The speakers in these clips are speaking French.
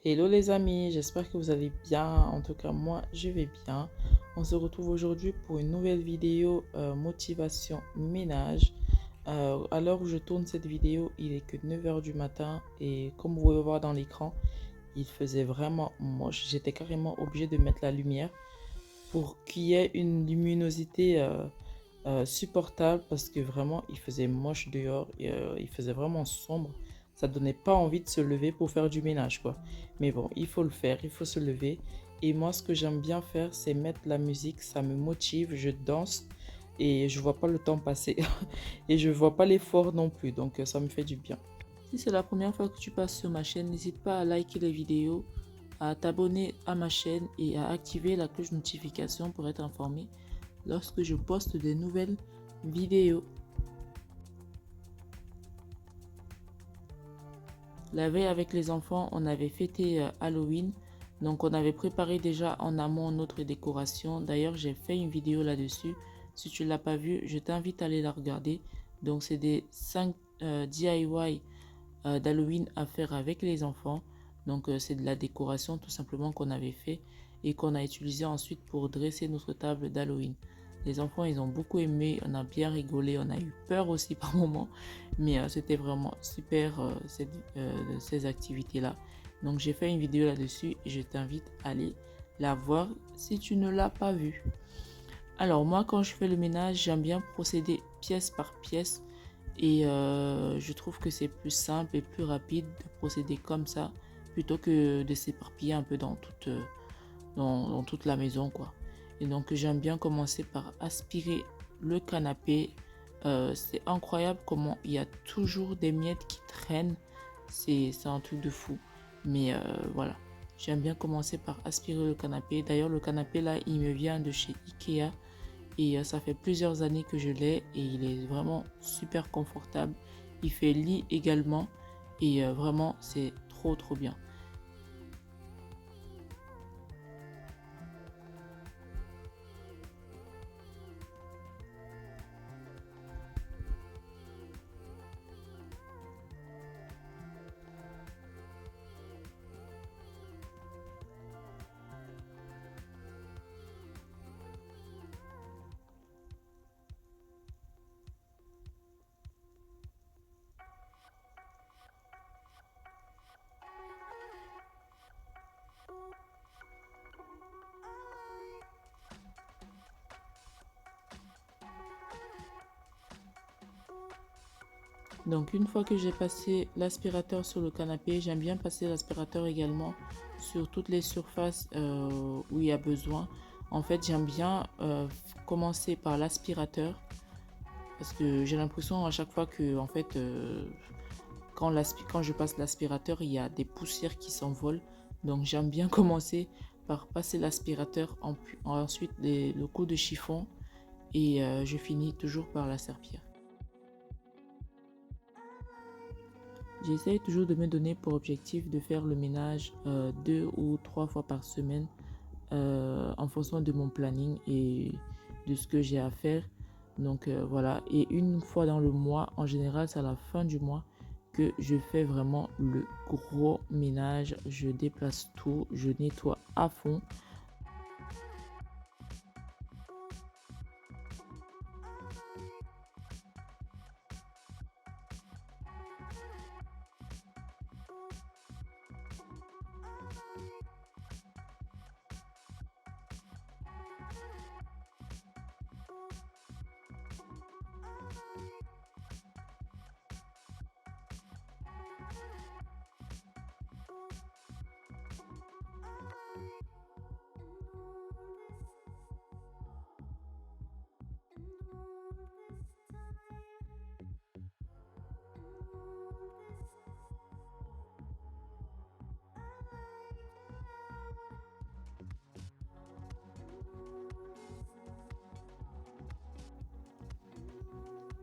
Hello les amis, j'espère que vous allez bien. En tout cas, moi, je vais bien. On se retrouve aujourd'hui pour une nouvelle vidéo motivation ménage. À l'heure où je tourne cette vidéo, il est que 9 heures du matin et comme vous pouvez voir dans l'écran, il faisait vraiment moche. J'étais carrément obligée de mettre la lumière pour qu'il y ait une luminosité supportable parce que vraiment il faisait moche dehors, et, il faisait vraiment sombre. Ça donnait pas envie de se lever pour faire du ménage quoi. Mais bon, il faut le faire, il faut se lever. Et moi ce que j'aime bien faire c'est mettre la musique, ça me motive, je danse et je vois pas le temps passer et je vois pas l'effort non plus donc ça me fait du bien. Si c'est la première fois que tu passes sur ma chaîne, n'hésite pas à liker les vidéos, à t'abonner à ma chaîne et à activer la cloche de notification pour être informé lorsque je poste des nouvelles vidéos. La veille avec les enfants, on avait fêté Halloween. Donc on avait préparé déjà en amont notre décoration. D'ailleurs, j'ai fait une vidéo là-dessus. Si tu ne l'as pas vue, je t'invite à aller la regarder. Donc c'est des 5 DIY d'Halloween à faire avec les enfants. Donc c'est de la décoration tout simplement qu'on avait fait et qu'on a utilisé ensuite pour dresser notre table d'Halloween. Les enfants, ils ont beaucoup aimé, on a bien rigolé, on a eu peur aussi par moments, mais c'était vraiment super ces activités-là. Donc j'ai fait une vidéo là-dessus et je t'invite à aller la voir si tu ne l'as pas vue. Alors moi, quand je fais le ménage, j'aime bien procéder pièce par pièce et je trouve que c'est plus simple et plus rapide de procéder comme ça plutôt que de s'éparpiller un peu dans toute la maison, quoi. Et donc, j'aime bien commencer par aspirer le canapé. C'est incroyable comment il y a toujours des miettes qui traînent. C'est un truc de fou. Mais voilà, j'aime bien commencer par aspirer le canapé. D'ailleurs, le canapé là, il me vient de chez Ikea. Et ça fait plusieurs années que je l'ai et il est vraiment super confortable. Il fait lit également et vraiment c'est trop bien. Donc une fois que j'ai passé l'aspirateur sur le canapé, j'aime bien passer l'aspirateur également sur toutes les surfaces où il y a besoin. En fait, j'aime bien commencer par l'aspirateur parce que j'ai l'impression à chaque fois que en fait quand je passe l'aspirateur, il y a des poussières qui s'envolent. Donc j'aime bien commencer par passer l'aspirateur, ensuite le coup de chiffon et je finis toujours par la serpillère. J'essaye toujours de me donner pour objectif de faire le ménage 2 ou 3 fois par semaine en fonction de mon planning et de ce que j'ai à faire. Donc voilà, et une fois dans le mois, en général c'est à la fin du mois que je fais vraiment le gros ménage. Je déplace tout, je nettoie à fond.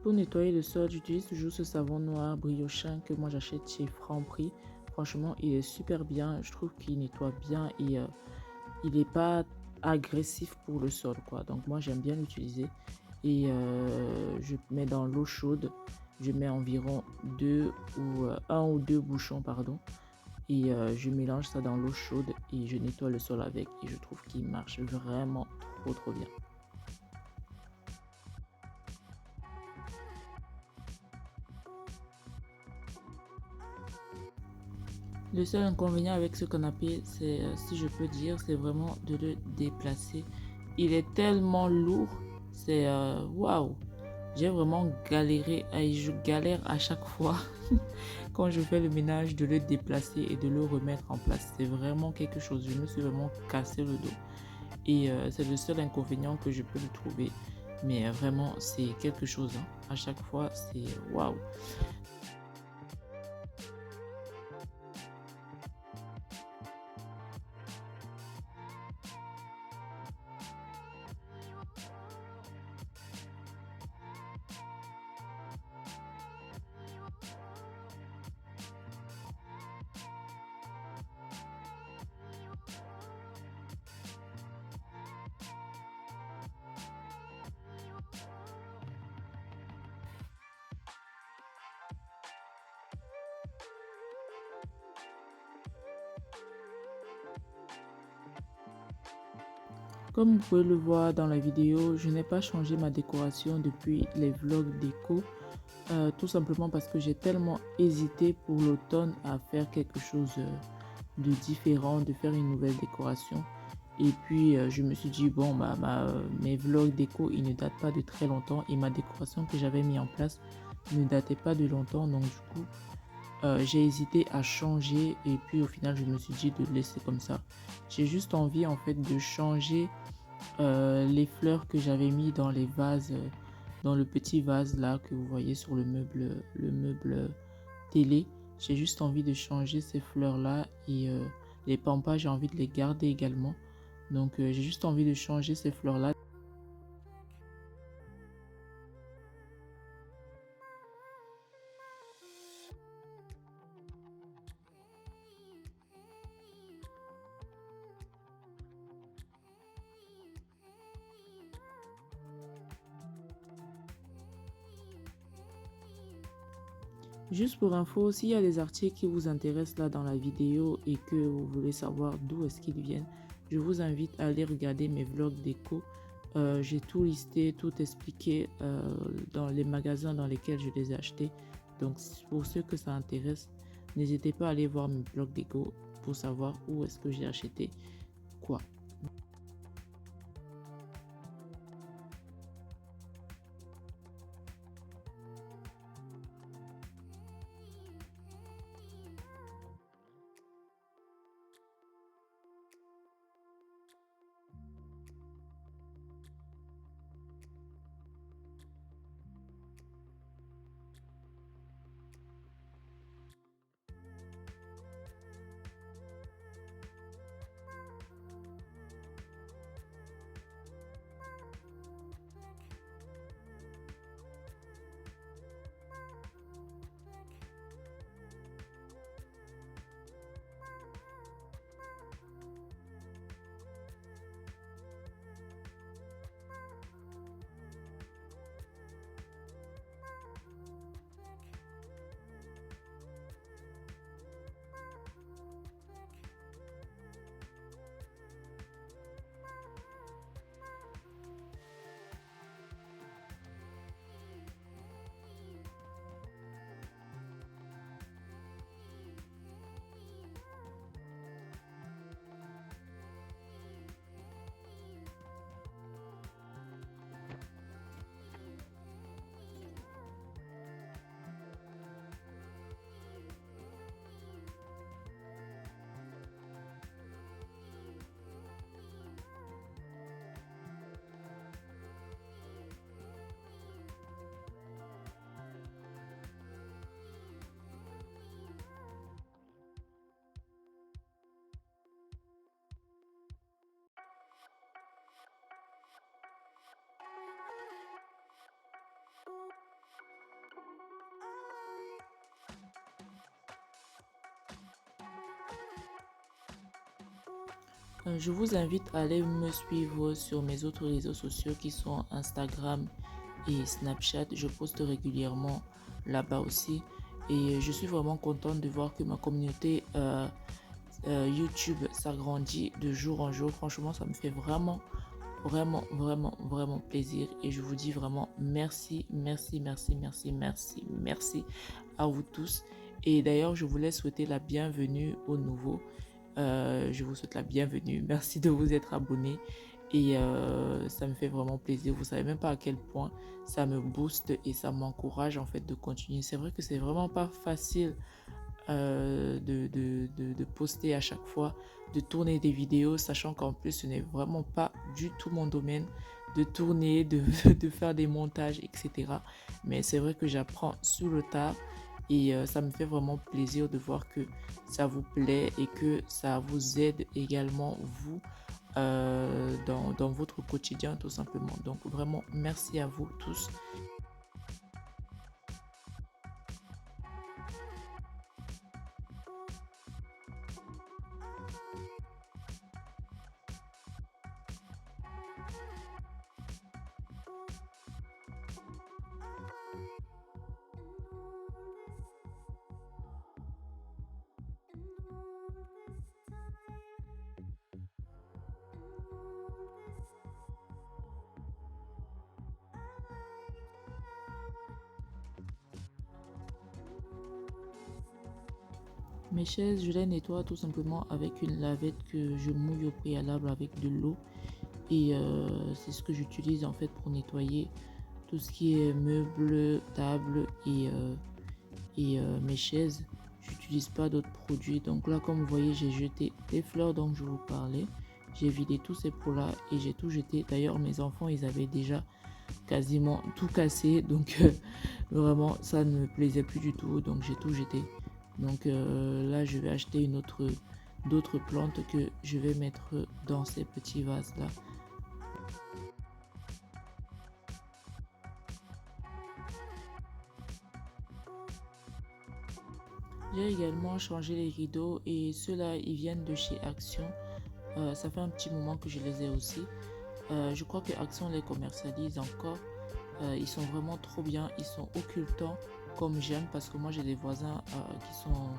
Pour nettoyer le sol, j'utilise toujours ce savon noir briochin que moi j'achète chez Franprix. Franchement, il est super bien. Je trouve qu'il nettoie bien et il n'est pas agressif pour le sol, quoi. Donc moi j'aime bien l'utiliser et je mets dans l'eau chaude. Je mets environ un ou deux bouchons, pardon. et je mélange ça dans l'eau chaude et je nettoie le sol avec et je trouve qu'il marche vraiment trop bien. Le seul inconvénient avec ce canapé, c'est, si je peux dire, c'est vraiment de le déplacer. Il est tellement lourd, c'est waouh! J'ai vraiment galéré et je galère à chaque fois quand je fais le ménage de le déplacer et de le remettre en place. C'est vraiment quelque chose. Je me suis vraiment cassé le dos et c'est le seul inconvénient que je peux lui trouver. Mais vraiment, c'est quelque chose, hein. À chaque fois, c'est waouh! Comme vous pouvez le voir dans la vidéo, je n'ai pas changé ma décoration depuis les vlogs déco, tout simplement parce que j'ai tellement hésité pour l'automne à faire quelque chose de différent, de faire une nouvelle décoration. Et puis je me suis dit, bon, mes vlogs déco, ils ne datent pas de très longtemps et ma décoration que j'avais mis en place ne datait pas de longtemps. Donc du coup, j'ai hésité à changer et puis au final, je me suis dit de le laisser comme ça. J'ai juste envie en fait de changer les fleurs que j'avais mis dans les vases, dans le petit vase là que vous voyez sur le meuble télé. J'ai juste envie de changer ces fleurs là et les pampas, j'ai envie de les garder également. Donc j'ai juste envie de changer ces fleurs là. Juste pour info, s'il y a des articles qui vous intéressent là dans la vidéo et que vous voulez savoir d'où est-ce qu'ils viennent, je vous invite à aller regarder mes vlogs déco. J'ai tout listé, tout expliqué dans les magasins dans lesquels je les ai achetés. Donc pour ceux que ça intéresse, n'hésitez pas à aller voir mes vlogs déco pour savoir où est-ce que j'ai acheté quoi. Je vous invite à aller me suivre sur mes autres réseaux sociaux qui sont Instagram et Snapchat. Je poste régulièrement là-bas aussi. Et je suis vraiment contente de voir que ma communauté YouTube s'agrandit de jour en jour. Franchement, ça me fait vraiment plaisir. Et je vous dis vraiment merci, merci à vous tous. Et d'ailleurs, je voulais souhaiter la bienvenue aux nouveaux. Je vous souhaite la bienvenue. Merci de vous être abonnés. Et ça me fait vraiment plaisir. Vous savez même pas à quel point ça me booste et ça m'encourage en fait de continuer. C'est vrai que c'est vraiment pas facile de poster à chaque fois, de tourner des vidéos, sachant qu'en plus ce n'est vraiment pas du tout mon domaine de tourner, de faire des montages, etc. Mais c'est vrai que j'apprends sur le tas et ça me fait vraiment plaisir de voir que ça vous plaît et que ça vous aide également vous dans votre quotidien tout simplement. Donc vraiment merci à vous tous. Mes chaises, je les nettoie tout simplement avec une lavette que je mouille au préalable avec de l'eau. Et c'est ce que j'utilise en fait pour nettoyer tout ce qui est meubles, tables et mes chaises. J'utilise pas d'autres produits. Donc là, comme vous voyez, j'ai jeté les fleurs dont je vous parlais. J'ai vidé tous ces pots-là et j'ai tout jeté. D'ailleurs, mes enfants, ils avaient déjà quasiment tout cassé. Donc vraiment, ça ne me plaisait plus du tout. Donc j'ai tout jeté. Donc là, je vais acheter d'autres plantes que je vais mettre dans ces petits vases-là. J'ai également changé les rideaux et ceux-là, ils viennent de chez Action. Ça fait un petit moment que je les ai aussi. Je crois que Action les commercialise encore. Ils sont vraiment trop bien. Ils sont occultants comme j'aime parce que moi j'ai des voisins qui sont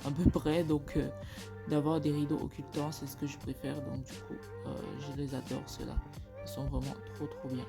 à peu près. Donc d'avoir des rideaux occultants, c'est ce que je préfère. Donc du coup, je les adore ceux-là. Ils sont vraiment trop bien.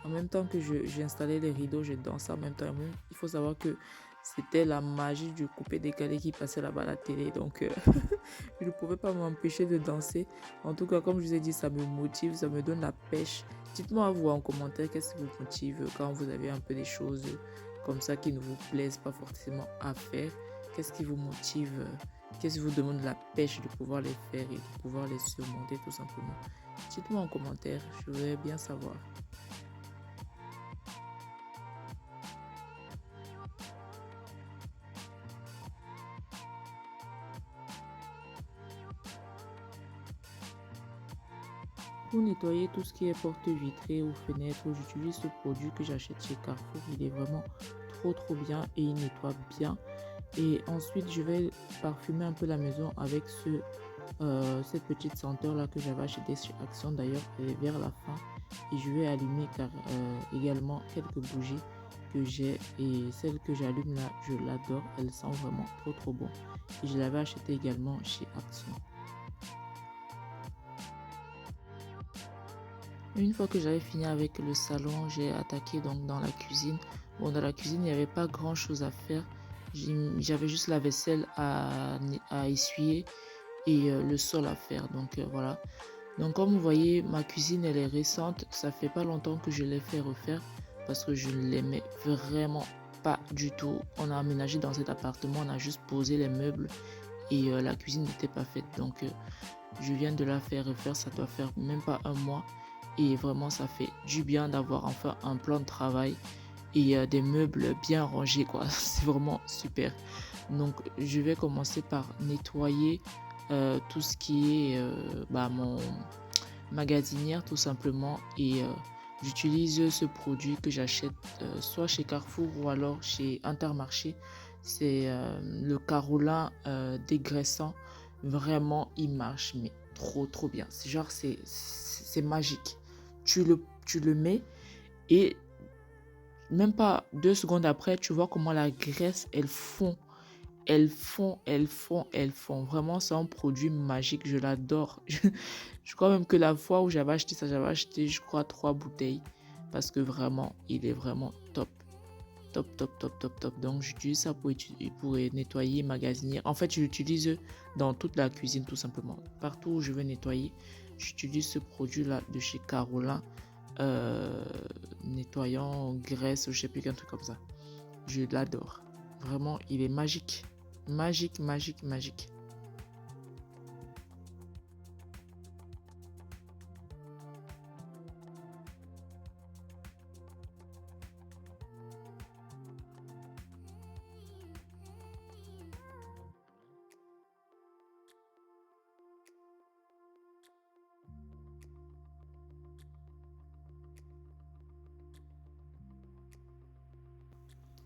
En même temps que j'ai installé les rideaux, je dansais en même temps. Il faut savoir que c'était la magie du coupé-décalé qui passait là-bas à la télé. Donc, je ne pouvais pas m'empêcher de danser. En tout cas, comme je vous ai dit, ça me motive, ça me donne la pêche. Dites-moi à vous en commentaire qu'est-ce qui vous motive quand vous avez un peu des choses comme ça qui ne vous plaisent pas forcément à faire. Qu'est-ce qui vous motive? Qu'est-ce qui vous demande la pêche de pouvoir les faire et de pouvoir les surmonter tout simplement? Dites-moi en commentaire, je voudrais bien savoir. Pour nettoyer tout ce qui est porte vitrée ou fenêtre, j'utilise ce produit que j'achète chez Carrefour. Il est vraiment trop bien et il nettoie bien. Et ensuite, je vais parfumer un peu la maison avec cette petite senteur là que j'avais acheté chez Action. D'ailleurs, elle est vers la fin. Et je vais allumer également quelques bougies que j'ai. Et celle que j'allume là, je l'adore. Elle sent vraiment trop bon. Et je l'avais acheté également chez Action. Une fois que j'avais fini avec le salon, j'ai attaqué donc dans la cuisine. Bon, dans la cuisine, il n'y avait pas grand chose à faire. J'avais juste la vaisselle à essuyer et le sol à faire. Donc voilà. Donc comme vous voyez, ma cuisine, elle est récente. Ça fait pas longtemps que je l'ai fait refaire parce que je ne l'aimais vraiment pas du tout. On a aménagé dans cet appartement, on a juste posé les meubles et la cuisine n'était pas faite. Donc je viens de la faire refaire. Ça doit faire même pas un mois. Et vraiment, ça fait du bien d'avoir enfin un plan de travail et des meubles bien rangés, quoi. C'est vraiment super. Donc, je vais commencer par nettoyer tout ce qui est magasinière tout simplement et j'utilise ce produit que j'achète soit chez Carrefour ou alors chez Intermarché. C'est le Carolin dégraissant. Vraiment, il marche, mais trop bien. C'est genre, c'est magique. Tu le mets et même pas 2 secondes après, tu vois comment la graisse, elle fond. Elles font. Vraiment, c'est un produit magique. Je l'adore. Je crois même que la fois où j'avais acheté ça, j'avais acheté, je crois, 3 bouteilles. Parce que vraiment, il est vraiment top. Top. Donc, j'utilise ça pour nettoyer, magasiner. En fait, je l'utilise dans toute la cuisine, tout simplement. Partout où je veux nettoyer, j'utilise ce produit-là de chez Carolin. Nettoyant graisse, je sais plus qu'un truc comme ça. Je l'adore. Vraiment, il est magique. Magique.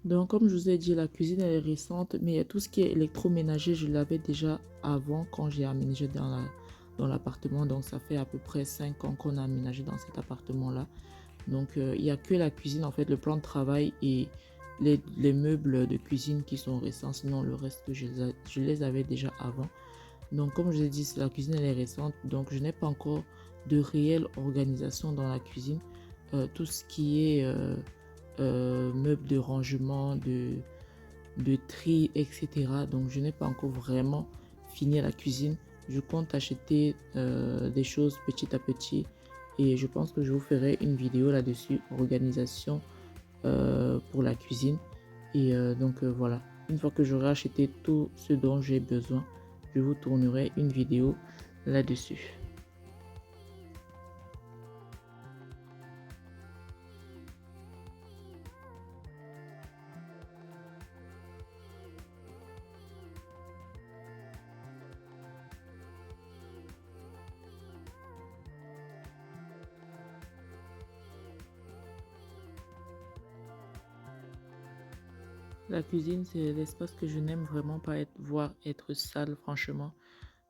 Donc, comme je vous ai dit, la cuisine elle est récente, mais tout ce qui est électroménager, je l'avais déjà avant quand j'ai aménagé dans l'appartement. Donc, ça fait à peu près 5 ans qu'on a aménagé dans cet appartement-là. Donc, il n'y a que la cuisine, en fait, le plan de travail et les meubles de cuisine qui sont récents. Sinon, le reste, je les avais déjà avant. Donc, comme je vous ai dit, la cuisine elle est récente. Donc, je n'ai pas encore de réelle organisation dans la cuisine. Tout ce qui est meubles de rangement, de tri, etc. Donc, je n'ai pas encore vraiment fini la cuisine. Je compte acheter des choses petit à petit et je pense que je vous ferai une vidéo là-dessus, organisation pour la cuisine. Et voilà, une fois que j'aurai acheté tout ce dont j'ai besoin, je vous tournerai une vidéo là-dessus. La cuisine, c'est l'espace que je n'aime vraiment pas voir être sale, franchement.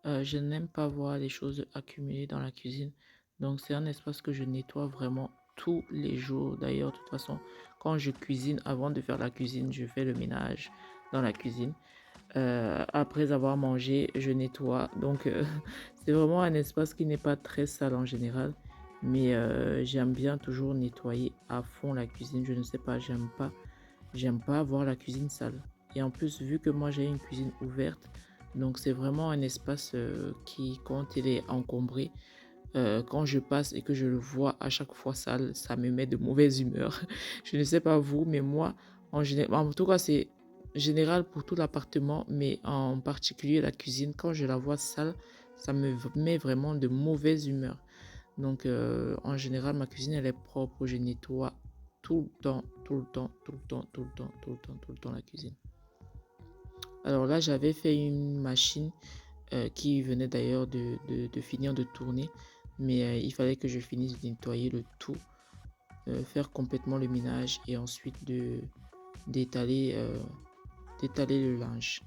Je n'aime pas voir les choses accumulées dans la cuisine. Donc, c'est un espace que je nettoie vraiment tous les jours. D'ailleurs, de toute façon, quand je cuisine, avant de faire la cuisine, je fais le ménage dans la cuisine. Après avoir mangé, je nettoie. Donc, c'est vraiment un espace qui n'est pas très sale en général. Mais j'aime bien toujours nettoyer à fond la cuisine. Je ne sais pas, j'aime pas voir la cuisine sale. Et en plus, vu que moi j'ai une cuisine ouverte, donc c'est vraiment un espace qui, quand il est encombré, quand je passe et que je le vois à chaque fois sale, ça me met de mauvaise humeur. Je ne sais pas vous, mais moi, en tout cas, c'est général pour tout l'appartement, mais en particulier la cuisine, quand je la vois sale, ça me met vraiment de mauvaise humeur. Donc, en général, ma cuisine, elle est propre, je nettoie tout le temps, tout le temps la cuisine. Alors là, j'avais fait une machine qui venait d'ailleurs de finir de tourner, mais il fallait que je finisse de nettoyer le tout, faire complètement le ménage et ensuite d'étaler d'étaler le linge.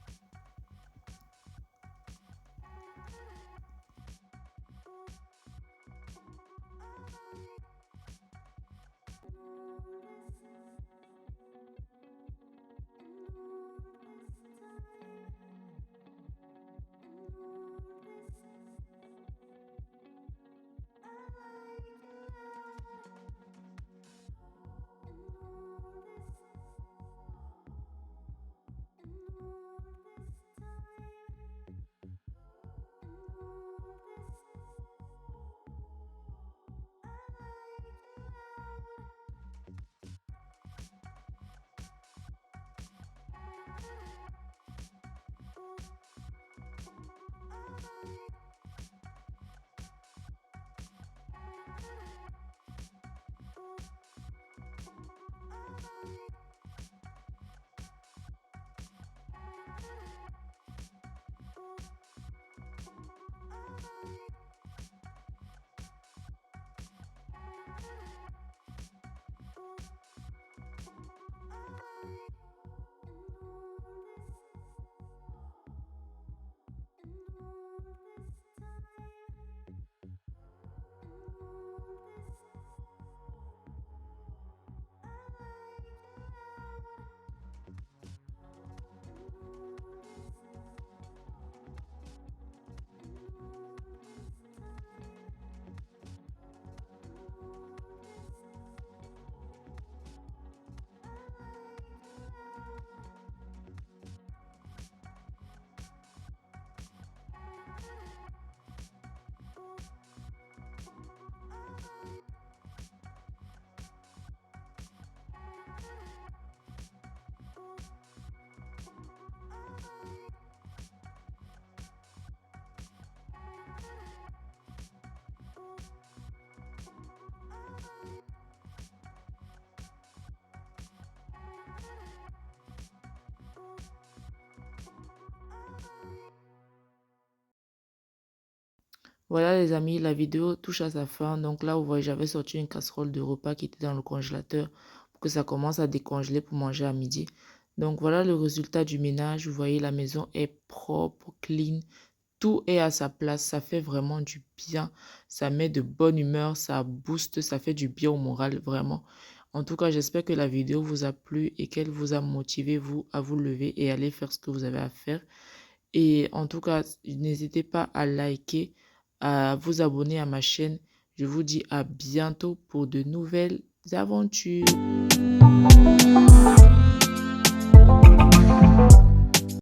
Voilà les amis, la vidéo touche à sa fin. Donc là, vous voyez, j'avais sorti une casserole de repas qui était dans le congélateur pour que ça commence à décongeler pour manger à midi. Donc voilà le résultat du ménage. Vous voyez, la maison est propre, clean. Tout est à sa place. Ça fait vraiment du bien. Ça met de bonne humeur, ça booste, ça fait du bien au moral, vraiment. En tout cas, j'espère que la vidéo vous a plu et qu'elle vous a motivé, vous, à vous lever et aller faire ce que vous avez à faire. Et en tout cas, n'hésitez pas à liker, à vous abonner à ma chaîne. Je vous dis à bientôt pour de nouvelles aventures.